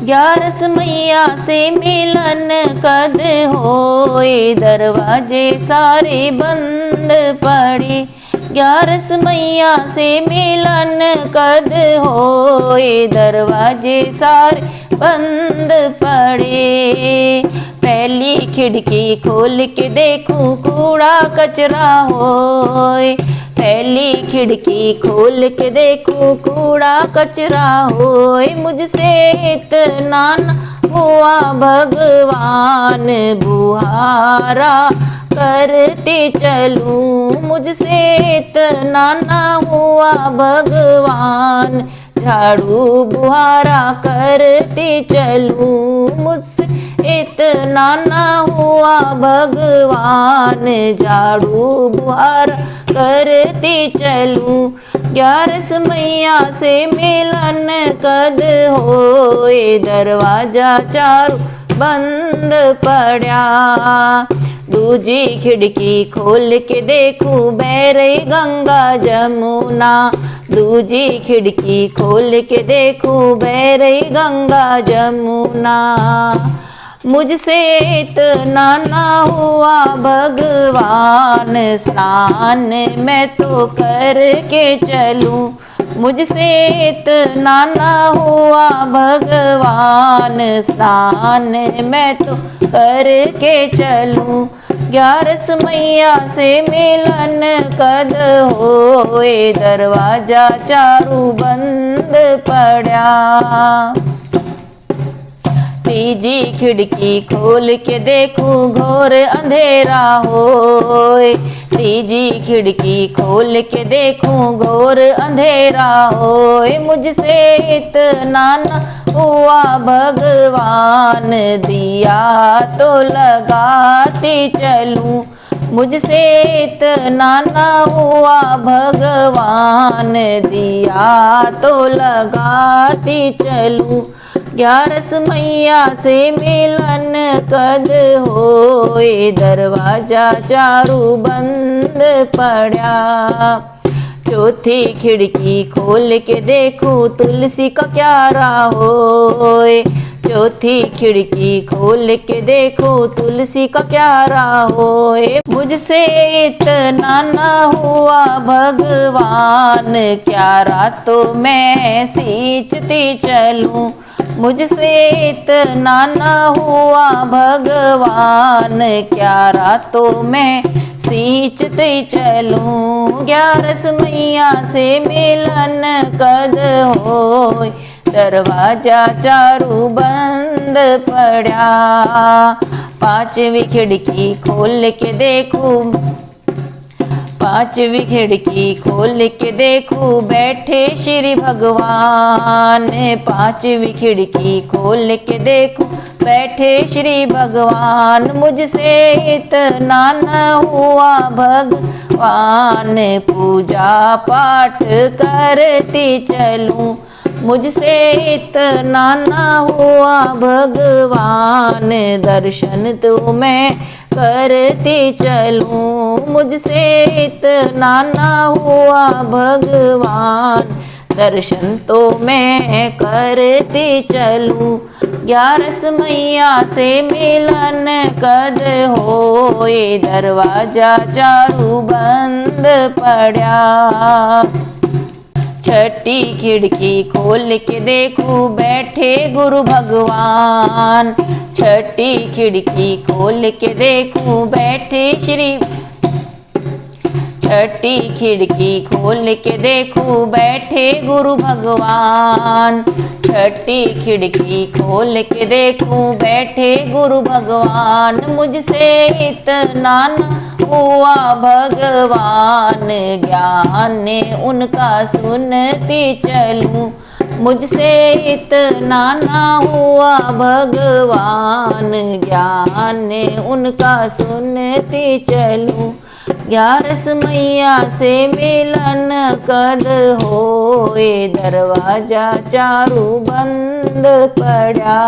ग्यारस मैया से मिलन कद होए, दरवाजे सारे बंद पड़े। ग्यारस मैया से मिलन कद होए, दरवाजे सारे बंद पड़े। पहली खिड़की खोल के देखूं कूड़ा कचरा होए, पहली खिड़की खोल के देखूं कूड़ा कचरा होए। मुझसे इतना न हुआ भगवान, बुहारा करते चलूं। मुझसे इतना न हुआ भगवान, झाड़ू बुहारा करते चलूं। मुझसे इतना न हुआ भगवान, झाड़ू बुहारा करते चलूं। ग्यारस मैया से मिलन कद होए, दरवाजा चारों बंद पड़ा। दूजी खिड़की खोल के देखूं बह रही गंगा जमुना, दूजी खिड़की खोल के देखूं बह रही गंगा जमुना। मुझसे इतना ना हुआ भगवान, स्नान मैं तो करके चलूं। मुझसे इतना ना हुआ भगवान, स्नान मैं तो करके चलूं। ग्यारस मैया से मिलन कद होए, दरवाजा चारों बंद पड़ा। तीजी खिड़की खोल के देखूं घोर अंधेरा होए, तीजी खिड़की खोल के देखूं घोर अंधेरा होए। मुझसे इतना न हुआ भगवान, दिया तो लगाती चलूं। मुझसे इतना न हुआ भगवान, दिया तो लगाती चलूं। ग्यारस मैया से मिलन कद होए, दरवाजा चारों बंद पड़ा। चौथी खिड़की खोल के देखूं तुलसी का क्यारा होए, चौथी खिड़की खोल के देखूं तुलसी का क्यारा होए। मुझसे इतना न हुआ भगवान, क्यारा तो मैं सींचती चलूं। मुझसे इतना न हुआ भगवान, क्यारा तो मैं सींचते चलूं। ग्यारस मैया से मिलन कद होए, दरवाजा चारों बंद पड़ा। पांचवी खिड़की खोल के देखूं, पांचवी खिड़की खोल के देखूं बैठे श्री भगवान। पांचवी खिड़की खोल के देखूं बैठे श्री भगवान। मुझसे इतना न हुआ भगवान, पूजा पाठ करती चलूं। मुझसे इतना न हुआ भगवान, दर्शन तो मैं करती चलूं। मुझसे इतना न हुआ भगवान, दर्शन तो मैं करती चलूं। ग्यारस मैया से मिलन कद होए, दरवाजा चारों बंद पड़ा। छठी खिड़की खोल के देखूं बैठे गुरु भगवान। छठी खिड़की खोल के देखूं बैठे श्री, छठी खिड़की खोल के देखूं बैठे गुरु भगवान। छठी खिड़की खोल के देखूं बैठे गुरु भगवान। मुझसे इतना न हुआ भगवान, ज्ञान उनका सुनती चलूं। मुझसे इतना न हुआ भगवान, ज्ञान उनका सुनती चलूं। ग्यारस मैया से मिलन कद होए, दरवाजा चारों बंद पड़ा।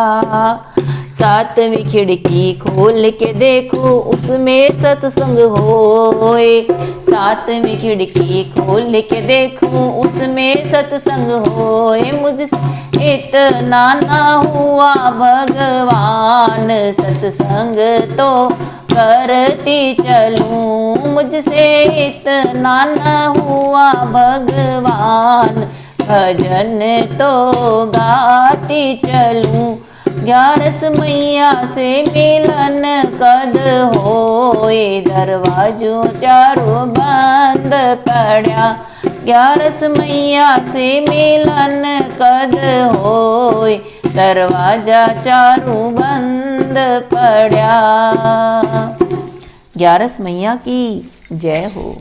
सातवीं खिड़की खोल के देखूं उसमें सत्संग होए। सातवीं खिड़की खोल के देखूं उसमें सत्संग होए। मुझसे इतना ना हुआ भगवान, सत्संग तो करती चलूं। मुझसे इतना ना हुआ भगवान, भजन तो गाती चलूं। 11 मैया से मिलन कद होए, दरवाजों चारों बंद पड़ा। 11 मैया से मिलन कद होए, दरवाजा चारों बंद पड़ा। 11 मैया की जय हो।